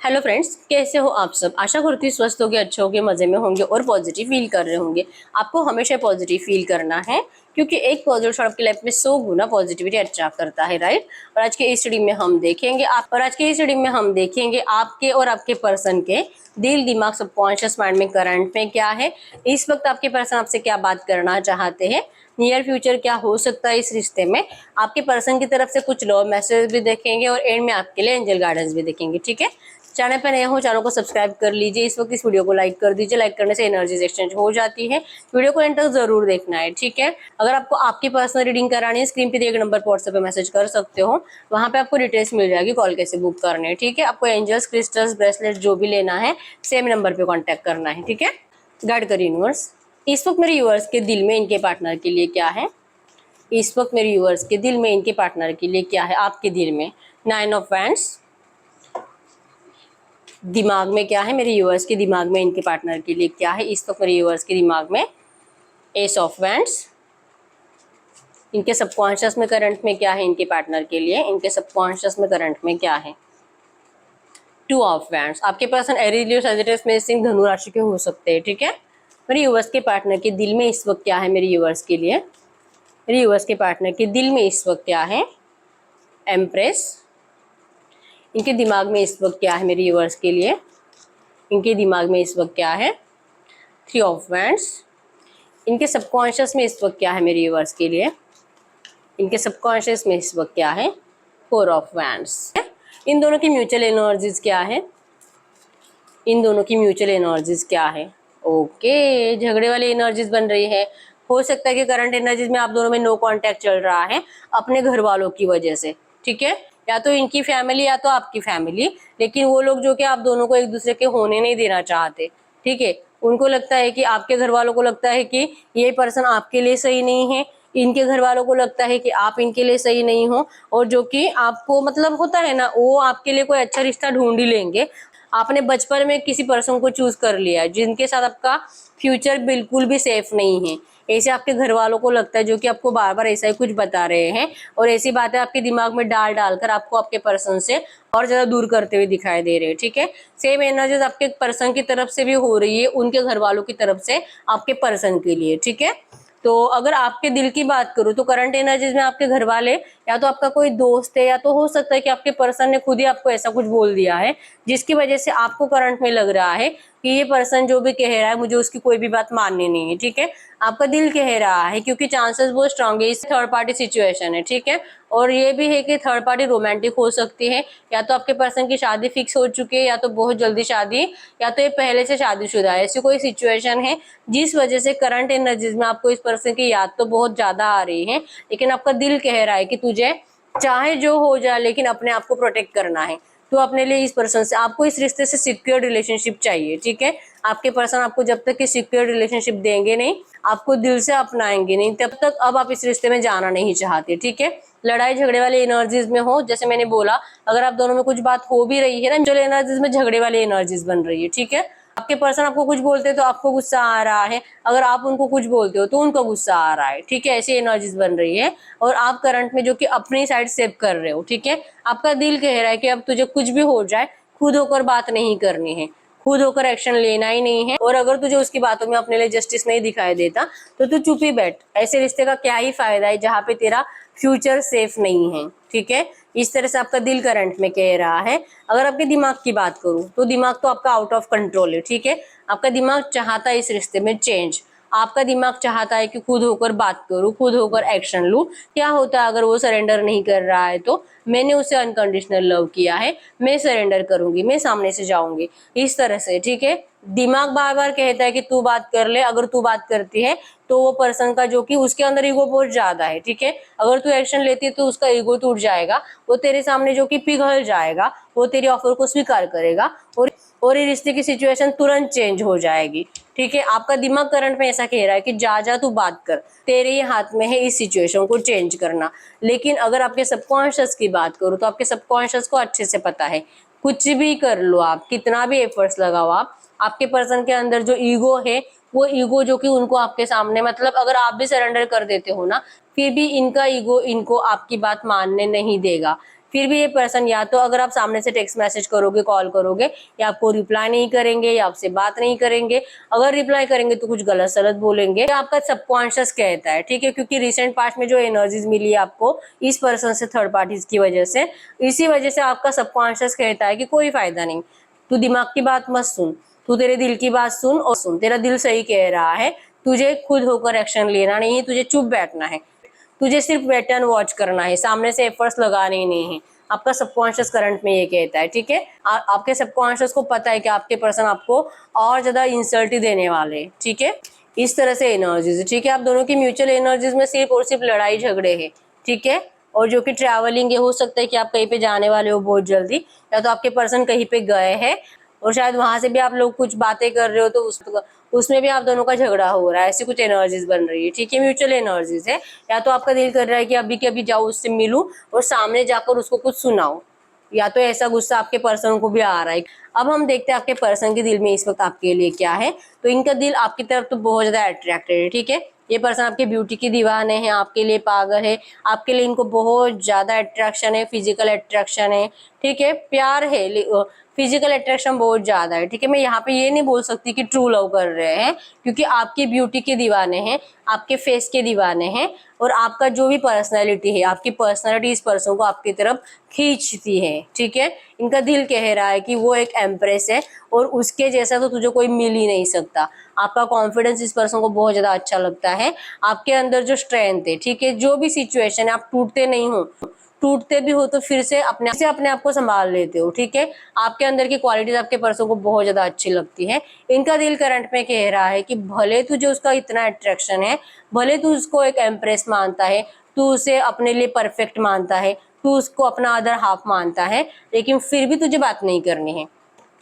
Hello friends, कैसे हो आप सब। आशा करती हूँ स्वस्थ होंगे, अच्छे होंगे, मजे में होंगे और पॉजिटिव फील कर रहे होंगे। आपको हमेशा पॉजिटिव फील करना है क्योंकि एक पॉजिटिव शॉट आपकी लाइफ में 100 गुना पॉजिटिविटी अट्रैक्ट करता है, राइट। और आज के इस स्टडी में हम देखेंगे आपके और आपके पर्सन के दिल, दिमाग, सबकॉन्शियस माइंड में करंट में क्या है। इस वक्त आपके पर्सन आपसे क्या बात करना चाहते हैं, नियर फ्यूचर क्या हो सकता है इस रिश्ते में। आपके पर्सन की तरफ से कुछ लव मैसेज भी देखेंगे और एंड में आपके लिए एंजल गाइडेंस भी देखेंगे, ठीक है। चैनल पर नए हो, चैनल को सब्सक्राइब कर लीजिए। इस वक्त इस वीडियो को लाइक कर दीजिए। लाइक करने से एनर्जीज एक्सचेंज हो जाती है। वीडियो को एंड तक जरूर देखना है, ठीक है। अगर आपको आपकी पर्सनल रीडिंग करानी है, स्क्रीन पे दिए गए नंबर पर व्हाट्सएप पे मैसेज कर सकते हो। वहां पे आपको डिटेल्स मिल जाएगी, कॉल कैसे बुक करने हैं, ठीक है। आपको एंजल्स, क्रिस्टल्स, ब्रेसलेट जो भी लेना है सेम नंबर पे कॉन्टेक्ट करना है, ठीक है। गाइड कर यूनिवर्स, इस वक्त मेरे व्यूअर्स के दिल में इनके पार्टनर के लिए क्या है। इस वक्त मेरे व्यूअर्स के दिल में इनके पार्टनर के लिए क्या है। आपके दिल में 9 ऑफ वैंड्स, दिमाग में क्या है मेरे व्यूअर्स के दिमाग में इनके पार्टनर के लिए क्या है। इस वक्त मेरे व्यूअर्स के दिमाग में एस ऑफ वैंड्स, इनके सबकॉन्शियस में करंट में क्या है इनके पार्टनर के लिए। इनके सबकॉन्शियस में करंट में क्या है। 2 ऑफ वैंड्स, आपके पर्सन एरीज, लियो, सजिटेरियस, मेष, धनु राशि के हो सकते हैं, ठीक है। मेरे व्यूअर्स के पार्टनर के दिल में इस वक्त क्या है मेरे व्यूअर्स के लिए। मेरे व्यूअर्स के पार्टनर के दिल में इस वक्त क्या है। एम्प्रेस, इनके दिमाग में इस वक्त क्या है मेरे व्यूअर्स के लिए। इनके दिमाग में इस वक्त क्या है। 3 ऑफ वैंड्स, इनके सबकॉन्शियस में इस वक्त क्या है मेरे व्यूअर्स के लिए। इनके सबकॉन्शियस में इस वक्त क्या है। 4 ऑफ वैंड्स। इन दोनों की म्यूचुअल एनर्जीज क्या है। इन दोनों की म्यूचुअल एनर्जीज क्या है। ओके, झगड़े वाली एनर्जीज बन रही है। हो सकता है कि करंट एनर्जीज में आप दोनों में नो कांटेक्ट चल रहा है अपने घर वालों की वजह से, ठीक है। या तो इनकी फैमिली या तो आपकी फैमिली, लेकिन वो लोग जो कि आप दोनों को एक दूसरे के होने नहीं देना चाहते, ठीक है। उनको लगता है कि आपके घर वालों को लगता है कि ये पर्सन आपके लिए सही नहीं है, इनके घर वालों को लगता है कि आप इनके लिए सही नहीं हो। और जो कि आपको मतलब होता है ना, वो आपके लिए कोई अच्छा रिश्ता ढूंढ ही लेंगे। आपने बचपन में किसी पर्सन को चूज कर लिया है जिनके साथ आपका फ्यूचर बिल्कुल भी सेफ नहीं है, ऐसे आपके घर वालों को लगता है, जो कि आपको बार बार ऐसा ही कुछ बता रहे हैं और ऐसी बातें आपके दिमाग में डाल डालकर आपको आपके पर्सन से और ज्यादा दूर करते हुए दिखाई दे रहे हैं, ठीक है। सेम एनर्जीज आपके पर्सन की तरफ से भी हो रही है, उनके घर वालों की तरफ से आपके पर्सन के लिए, ठीक है। तो अगर आपके दिल की बात करूं तो करंट एनर्जीज में आपके घर वाले या तो आपका कोई दोस्त है, या तो हो सकता है कि आपके पर्सन ने खुद ही आपको ऐसा कुछ बोल दिया है जिसकी वजह से आपको करंट में लग रहा है कि ये पर्सन जो भी कह रहा है मुझे उसकी कोई भी बात माननी नहीं है, ठीक है। आपका दिल कह रहा है क्योंकि चांसेस बहुत स्ट्रांग है, इस थर्ड पार्टी सिचुएशन है, ठीक है। और ये भी है कि थर्ड पार्टी रोमांटिक हो सकती है, या तो आपके पर्सन की शादी फिक्स हो चुकी है, या तो बहुत जल्दी शादी, या तो ये पहले से शादीशुदा है। ऐसी कोई सिचुएशन है जिस वजह से करंट एनर्जीज में आपको इस पर्सन की याद तो बहुत ज्यादा आ रही है, लेकिन आपका दिल कह रहा है कि तुझे चाहे जो हो जाए लेकिन अपने आप को प्रोटेक्ट करना है। तो अपने लिए इस पर्सन से, आपको इस रिश्ते से सिक्योर रिलेशनशिप चाहिए, ठीक है। आपके पर्सन आपको जब तक कि सिक्योर रिलेशनशिप देंगे नहीं, आपको दिल से अपनाएंगे नहीं, तब तक अब आप इस रिश्ते में जाना नहीं चाहते, ठीक है। लड़ाई झगड़े वाले एनर्जीज में हो, जैसे मैंने बोला, अगर आप दोनों में कुछ बात हो भी रही है ना, जो एनर्जीज में झगड़े वाली एनर्जीज बन रही है, ठीक है। आपके पर्सन आपको कुछ बोलते हैं तो आपको गुस्सा आ रहा है, अगर आप उनको कुछ बोलते हो तो उनको गुस्सा आ रहा है, ठीक है। ऐसी एनर्जीज बन रही है और आप करंट में जो कि अपनी साइड सेव कर रहे हो, ठीक है। आपका दिल कह रहा है कि अब तुझे कुछ भी हो जाए खुद होकर बात नहीं करनी है, खुद होकर एक्शन लेना ही नहीं है। और अगर तुझे उसकी बातों में अपने लिए जस्टिस नहीं दिखाई देता तो तू चुप ही बैठ। ऐसे रिश्ते का क्या ही फायदा है जहाँ पे तेरा फ्यूचर सेफ नहीं है, ठीक है। इस तरह से आपका दिल करंट में कह रहा है। अगर आपके दिमाग की बात करूं तो दिमाग तो आपका आउट ऑफ कंट्रोल है, ठीक है। आपका दिमाग चाहता है इस रिश्ते में चेंज। आपका दिमाग चाहता है कि खुद होकर बात करूं, खुद होकर एक्शन लूं। क्या होता है अगर वो सरेंडर नहीं कर रहा है तो मैंने उसे अनकंडीशनल लव किया है, मैं सरेंडर करूंगी, मैं सामने से जाऊंगी, इस तरह से, ठीक है। दिमाग बार बार कहता है कि तू बात कर ले। अगर तू बात करती है तो वो पर्सन का जो कि उसके अंदर ईगो बहुत ज्यादा है, ठीक है। अगर तू एक्शन लेती है तो उसका ईगो टूट जाएगा, वो तेरे सामने जो कि पिघल जाएगा, वो तेरी ऑफर को स्वीकार करेगा और ये रिश्ते की सिचुएशन तुरंत चेंज हो जाएगी, ठीक है। आपका दिमाग करंट में ऐसा कह रहा है कि जा जा तू बात कर, तेरे ही हाथ में है इस सिचुएशन को चेंज करना। लेकिन अगर आपके सबकॉन्शियस की बात करूं तो आपके सबकॉन्शियस को अच्छे से पता है, कुछ भी कर लो आप, कितना भी एफर्ट्स लगाओ आप, आपके पर्सन के अंदर जो ईगो है, वो ईगो जो कि उनको आपके सामने, मतलब अगर आप भी सरेंडर कर देते हो ना, फिर भी इनका ईगो इनको आपकी बात मानने नहीं देगा। फिर भी ये पर्सन या तो अगर आप सामने से टेक्स्ट मैसेज करोगे, कॉल करोगे, या आपको रिप्लाई नहीं करेंगे या आपसे बात नहीं करेंगे। अगर रिप्लाई करेंगे तो कुछ गलत सलत बोलेंगे। आपका सबकॉन्शियस कहता है, ठीक है, क्योंकि रिसेंट पास्ट में जो एनर्जीज मिली है आपको इस पर्सन से, थर्ड पार्टीज की वजह से, इसी वजह से आपका सबकॉन्शियस कहता है कि कोई फायदा नहीं, तू दिमाग की बात मत सुन, तू तेरे दिल की बात सुन और सुन, तेरा दिल सही कह रहा है, तुझे खुद होकर एक्शन लेना नहीं है, तुझे चुप बैठना है, तुझे सिर्फ वेट एंड वॉच करना है, सामने से एफर्ट्स लगाने ही नहीं है। आपका सबकॉन्शियस करंट में ये कहता है, ठीक है। आपके सबकॉन्शियस को पता है कि आपके पर्सन आपको और ज्यादा इंसल्ट ही देने वाले, ठीक है। इस तरह से एनर्जीज, ठीक है। आप दोनों की म्यूचुअल एनर्जीज में सिर्फ और सिर्फ लड़ाई झगड़े हैं, ठीक है। और जो कि ट्रैवलिंग है, हो सकता है कि आप कहीं पे जाने वाले हो बहुत जल्दी, या तो आपके पर्सन कहीं पे गए हैं और शायद वहां से भी आप लोग कुछ बातें कर रहे हो, तो उसमें भी आप दोनों का झगड़ा हो रहा है, ऐसी कुछ एनर्जीज बन रही है, ठीक है। म्यूचुअल एनर्जीज है। या तो आपका दिल कर रहा है कि अभी के अभी जाओ, उससे मिलूं और सामने जाकर उसको कुछ सुनाओ, या तो ऐसा गुस्सा आपके पर्सन को भी आ रहा है। अब हम देखते हैं आपके पर्सन के दिल में इस वक्त आपके लिए क्या है। तो इनका दिल आपकी तरफ तो बहुत ज्यादा अट्रैक्टेड है, ठीक है। ये पर्सन आपके ब्यूटी की दीवाने हैं, आपके लिए पागल है, आपके लिए इनको बहुत ज्यादा अट्रैक्शन है, फिजिकल अट्रैक्शन है, ठीक है, प्यार है, फिजिकल अट्रैक्शन बहुत ज्यादा है, ठीक है। मैं यहाँ पे ये नहीं बोल सकती कि ट्रू लव कर रहे हैं, क्योंकि आपकी ब्यूटी के दीवाने हैं, आपके फेस के दीवाने हैं, और आपका जो भी पर्सनैलिटी है, आपकी पर्सनैलिटी इस पर्सन को आपकी तरफ खींचती है, ठीक है। इनका दिल कह रहा है कि वो एक एम्प्रेस है और उसके जैसा तो तुझे कोई मिल ही नहीं सकता। आपका कॉन्फिडेंस इस पर्सन को बहुत ज्यादा अच्छा लगता है, आपके अंदर जो स्ट्रेंथ है, ठीक है, जो भी सिचुएशन है, आप टूटते नहीं हो, टूटते भी हो तो फिर से अपने आप को संभाल लेते हो, ठीक है। आपके अंदर की क्वालिटीज आपके पर्सन को बहुत ज्यादा अच्छी लगती है। इनका दिल करंट में कह रहा है कि भले तुझे उसका इतना अट्रैक्शन है, भले तू उसको एक एम्प्रेस मानता है, तू उसे अपने लिए परफेक्ट मानता है, तू उसको अपना अदर हाफ मानता है, लेकिन फिर भी तुझे बात नहीं करनी है,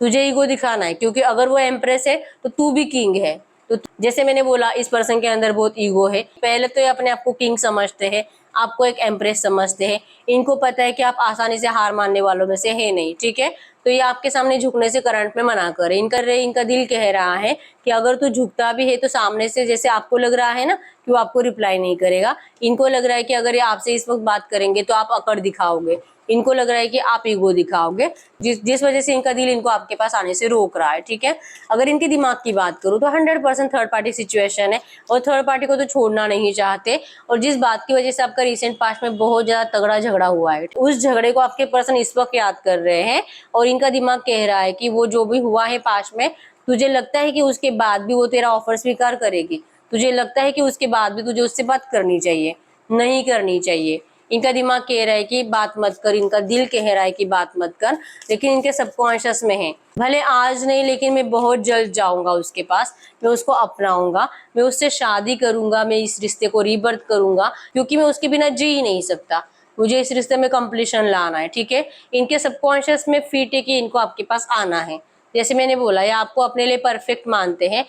तुझे ईगो दिखाना है, क्योंकि अगर वो एम्प्रेस है तो तू भी किंग है। तो जैसे मैंने बोला, इस पर्सन के अंदर बहुत ईगो है। पहले तो ये अपने आप को किंग समझते हैं, आपको एक एम्प्रेस समझते हैं। इनको पता है कि आप आसानी से हार मानने वालों में से है नहीं, ठीक है। तो ये आपके सामने झुकने से करंट में मना करे। इनका दिल कह रहा है कि अगर तू झुकता भी है तो सामने से, जैसे आपको लग रहा है ना कि वो आपको रिप्लाई नहीं करेगा, इनको लग रहा है कि अगर ये आपसे इस वक्त बात करेंगे तो आप अकड़ दिखाओगे, इनको लग रहा है कि आप ईगो दिखाओगे, जिस वजह से इनका दिल इनको आपके पास आने से रोक रहा है, ठीक है। अगर इनके दिमाग की बात करूं तो 100% थर्ड पार्टी सिचुएशन है, और थर्ड पार्टी को तो छोड़ना नहीं चाहते। और जिस बात की वजह से आपका रिसेंट पास्ट में बहुत ज्यादा तगड़ा झगड़ा हुआ है, उस झगड़े को आपके पर्सन इस वक्त याद कर रहे हैं, और इनका दिमाग कह रहा है कि वो जो भी हुआ है पास्ट में, तुझे लगता है कि उसके बाद भी वो तेरा ऑफर स्वीकार करेगी, तुझे लगता है कि उसके बाद भी तुझे उससे बात करनी चाहिए, नहीं करनी चाहिए। इनका दिमाग कह रहा है कि बात मत कर, इनका दिल कह रहा है कि बात मत कर, लेकिन इनके सबकॉन्शियस में है, भले आज नहीं लेकिन मैं बहुत जल्द जाऊंगा उसके पास, मैं उसको अपनाऊंगा, मैं उससे शादी करूंगा, मैं इस रिश्ते को रीबर्थ करूंगा, क्योंकि मैं उसके बिना जी ही नहीं सकता, मुझे इस रिश्ते में कंप्लीशन लाना है, ठीक है। इनके सबकॉन्शियस में फिट है कि इनको आपके पास आना है। जैसे मैंने बोला, ये आपको अपने लिए परफेक्ट मानते हैं,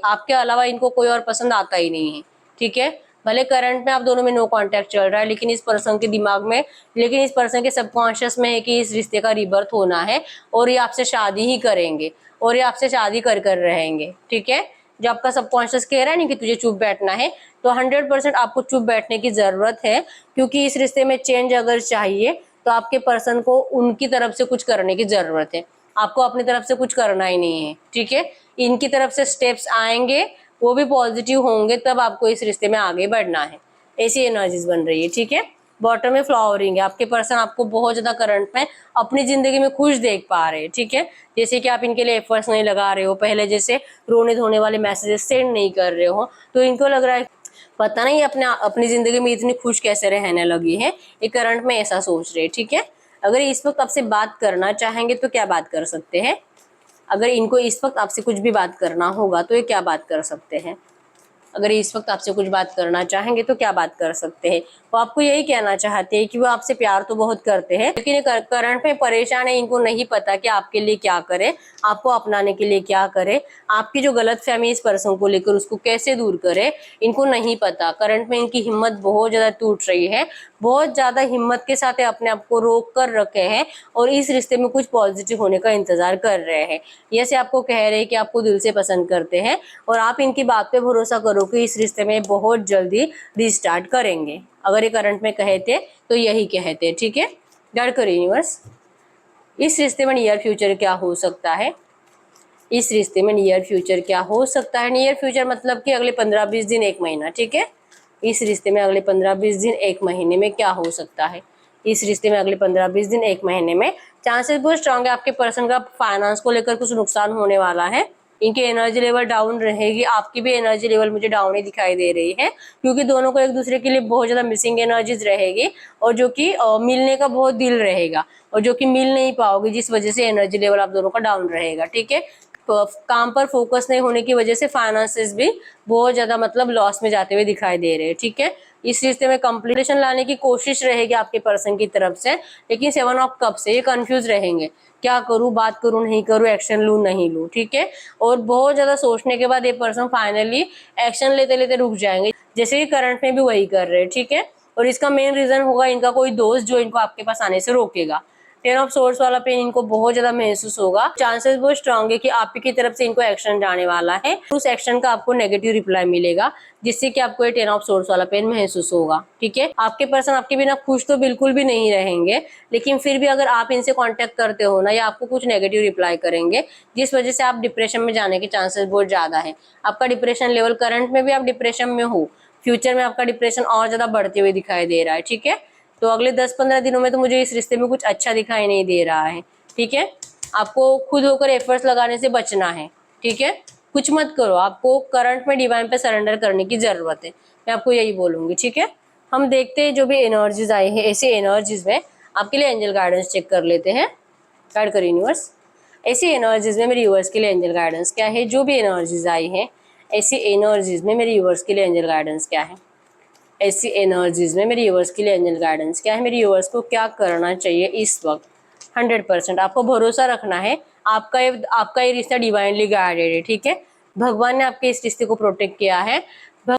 आपके अलावा इनको कोई और पसंद आता ही नहीं है, ठीक है। भले करंट में आप दोनों में नो कांटेक्ट चल रहा है, लेकिन इस पर्सन के दिमाग में, लेकिन इस पर्सन के सबकॉन्शियस में है कि इस रिश्ते का रिबर्थ होना है, और ये आपसे शादी ही करेंगे, और ये आपसे शादी कर रहेंगे, ठीक है। जो आपका सबकॉन्शियस कह रहा है ना कि तुझे चुप बैठना है, तो 100% आपको चुप बैठने की जरूरत है, क्योंकि इस रिश्ते में चेंज अगर चाहिए तो आपके पर्सन को उनकी तरफ से कुछ करने की जरूरत है, आपको अपनी तरफ से कुछ करना ही नहीं है, ठीक है। इनकी तरफ से स्टेप्स आएंगे, वो भी पॉजिटिव होंगे, तब आपको इस रिश्ते में आगे बढ़ना है। ऐसी एनर्जीज बन रही है, ठीक है। बॉटम में फ्लावरिंग है, आपके पर्सन आपको बहुत ज्यादा करंट में अपनी जिंदगी में खुश देख पा रहे हैं, ठीक है। जैसे कि आप इनके लिए एफर्ट्स नहीं लगा रहे हो, पहले जैसे रोने धोने वाले मैसेजेस सेंड नहीं कर रहे हो, तो इनको लग रहा है पता नहीं अपनी जिंदगी में इतनी खुश कैसे रहने लगी है, ये करंट में ऐसा सोच रहे हैं, ठीक है। अगर इस वक्त आपसे बात करना चाहेंगे तो क्या बात कर सकते हैं, अगर इनको इस वक्त आपसे कुछ भी बात करना होगा तो ये क्या बात कर सकते हैं, अगर इस वक्त आपसे कुछ बात करना चाहेंगे तो क्या बात कर सकते हैं। वो आपको यही कहना चाहते हैं कि वो आपसे प्यार तो बहुत करते हैं, लेकिन करंट में परेशान है, इनको नहीं पता कि आपके लिए क्या करे, आपको अपनाने के लिए क्या करे, आपकी जो गलतफहमी इस पर्सन को लेकर उसको कैसे दूर करे, इनको नहीं पता। करंट में इनकी हिम्मत बहुत ज्यादा टूट रही है, बहुत ज्यादा हिम्मत के साथ अपने आप को रोक कर रखे हैं, और इस रिश्ते में कुछ पॉजिटिव होने का इंतजार कर रहे हैं। जैसे आपको कह रहे हैं कि आपको दिल से पसंद करते हैं, और आप इनकी बात पे भरोसा करो कि इस रिश्ते में बहुत जल्दी रिस्टार्ट करेंगे। अगर ये करंट में कहते तो यही कहते, ठीक है। गाइड करो यूनिवर्स, इस रिश्ते में नियर फ्यूचर क्या हो सकता है, इस रिश्ते में नियर फ्यूचर क्या हो सकता है। नियर फ्यूचर मतलब कि अगले 15-20 दिन, 1 महीना, ठीक है। इस रिश्ते में अगले 15-20 दिन, 1 महीने में क्या हो सकता है। इस रिश्ते में अगले 15-20 दिन, 1 महीने में चांसेस बहुत स्ट्रांग है आपके पर्सन का फाइनेंस को लेकर कुछ नुकसान होने वाला है। इनकी एनर्जी लेवल डाउन रहेगी, आपकी भी एनर्जी लेवल मुझे डाउन ही दिखाई दे रही है, क्योंकि दोनों को एक दूसरे के लिए बहुत ज्यादा मिसिंग एनर्जीज रहेगी, और जो कि मिलने का बहुत दिल रहेगा, और जो कि मिल नहीं पाओगे, जिस वजह से एनर्जी लेवल आप दोनों का डाउन रहेगा, ठीक है। काम पर फोकस नहीं होने की वजह से फाइनेंसेस भी बहुत ज्यादा मतलब लॉस में जाते हुए दिखाई दे रहे हैं, ठीक है। इस रिश्ते में कंप्लीशन लाने की कोशिश रहेगी आपके पर्सन की तरफ से, लेकिन 7 ऑफ कप से ये कंफ्यूज रहेंगे, क्या करूं, बात करूं नहीं करूं, एक्शन लूं नहीं लूं, ठीक है। और बहुत ज्यादा सोचने के बाद ये पर्सन फाइनली एक्शन लेते लेते रुक जाएंगे, जैसे कि करंट में भी वही कर रहे हैं, ठीक है। और इसका मेन रीजन होगा इनका कोई दोस्त जो इनको आपके पास आने से रोकेगा। 10 ऑफ सोर्स वाला पेन इनको बहुत ज्यादा महसूस होगा, चांसेस बहुत स्ट्रांग है कि आपकी की तरफ से इनको एक्शन जाने वाला है, उस एक्शन का आपको नेगेटिव रिप्लाई मिलेगा, जिससे कि आपको ये 10 ऑफ सोर्स वाला पेन महसूस होगा, ठीक है। आपके पर्सन आपके बिना खुश तो बिल्कुल भी नहीं रहेंगे, लेकिन फिर भी अगर आप इनसे कांटेक्ट करते हो ना, या आपको कुछ नेगेटिव रिप्लाई करेंगे, जिस वजह से आप डिप्रेशन में जाने के चांसेस बहुत ज्यादा है। आपका डिप्रेशन लेवल, करंट में भी आप डिप्रेशन में हो, फ्यूचर में आपका डिप्रेशन और ज्यादा बढ़ते हुए दिखाई दे रहा है, ठीक है। तो अगले 10-15 दिनों में तो मुझे इस रिश्ते में कुछ अच्छा दिखाई नहीं दे रहा है, ठीक है। आपको खुद होकर एफर्ट्स लगाने से बचना है, ठीक है। कुछ मत करो, आपको करंट में डिवाइन पे सरेंडर करने की जरूरत है, मैं आपको यही बोलूंगी, ठीक है। हम देखते हैं जो भी एनर्जीज आई है, ऐसी एनर्जीज में आपके लिए एंजल गाइडेंस चेक कर लेते हैं। गाइड करो यूनिवर्स, ऐसी एनर्जीज में मेरे यूवर्स के लिए एंजल गाइडेंस क्या है। जो भी एनर्जीज आई है, ऐसी एनर्जीज में मेरे यूवर्स के लिए एंजल गाइडेंस क्या है। ऐसी एनर्जीज में मेरे यूवर्स के लिए एंजल गाइडेंस क्या है। मेरे यूवर्स को क्या करना चाहिए इस वक्त। 100% आपको भरोसा रखना है, आपका ये रिश्ता डिवाइनली गाइडेड है, ठीक है। भगवान ने आपके इस रिश्ते को प्रोटेक्ट किया है।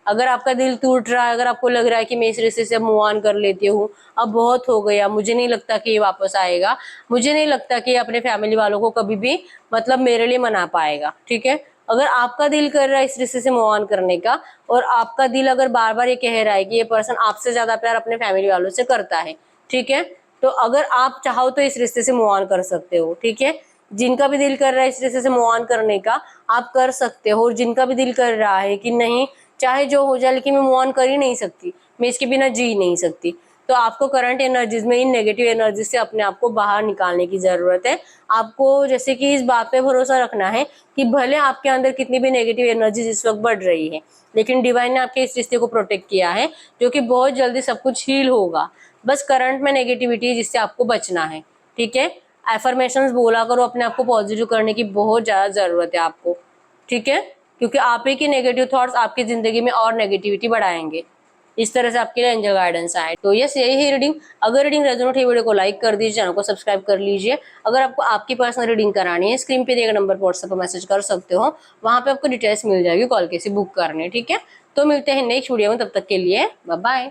अगर आपका दिल टूट रहा है, अगर आपको लग रहा है कि मैं इस रिश्ते से मूव ऑन कर लेती हूँ, अब बहुत हो गया, मुझे नहीं लगता कि ये वापस आएगा, मुझे नहीं लगता कि ये अपने फैमिली वालों को कभी भी मतलब मेरे लिए मना पाएगा, ठीक है। अगर आपका दिल कर रहा है इस रिश्ते से मूव ऑन करने का, और आपका दिल अगर बार बार ये कह रहा है कि ये पर्सन आपसे ज्यादा प्यार अपने फैमिली वालों से करता है, ठीक है, तो अगर आप चाहो तो इस रिश्ते से मूव ऑन कर सकते हो, ठीक है। जिनका भी दिल कर रहा है इस रिश्ते से मूव ऑन करने का, आप कर सकते हो। और जिनका भी दिल कर रहा है कि नहीं, चाहे जो हो जाए, लेकिन मैं मूव ऑन कर ही नहीं सकती, मैं इसके बिना जी नहीं सकती, तो आपको करंट एनर्जीज में, इन नेगेटिव एनर्जी से अपने आप को बाहर निकालने की जरूरत है। आपको जैसे कि इस बात पे भरोसा रखना है कि भले आपके अंदर कितनी भी नेगेटिव एनर्जीज इस वक्त बढ़ रही है, लेकिन डिवाइन ने आपके इस रिश्ते को प्रोटेक्ट किया है, जो कि बहुत जल्दी सब कुछ हील होगा। बस करंट में नेगेटिविटी जिससे आपको बचना है, ठीक है। एफर्मेशंस बोला करो, अपने आप को पॉजिटिव करने की बहुत ज्यादा जरूरत है आपको, ठीक है, क्योंकि आप ही के नेगेटिव थॉट्स आपकी जिंदगी में और नेगेटिविटी बढ़ाएंगे। इस तरह से आपके लिए एंजल गाइडेंस आए। तो यस, यही है रीडिंग। अगर रीडिंग रेजोनेट है, वीडियो को लाइक कर दीजिए, चैनल को सब्सक्राइब कर लीजिए। अगर आपको आपकी पर्सनल रीडिंग करानी है, स्क्रीन पे दिए गए नंबर पर व्हाट्सएप पर मैसेज कर सकते हो, वहां पे आपको डिटेल्स मिल जाएगी, कॉल कैसे बुक करने, ठीक है। तो मिलते हैं नेक्स्ट वीडियो में, तब तक के लिए बाय बाय।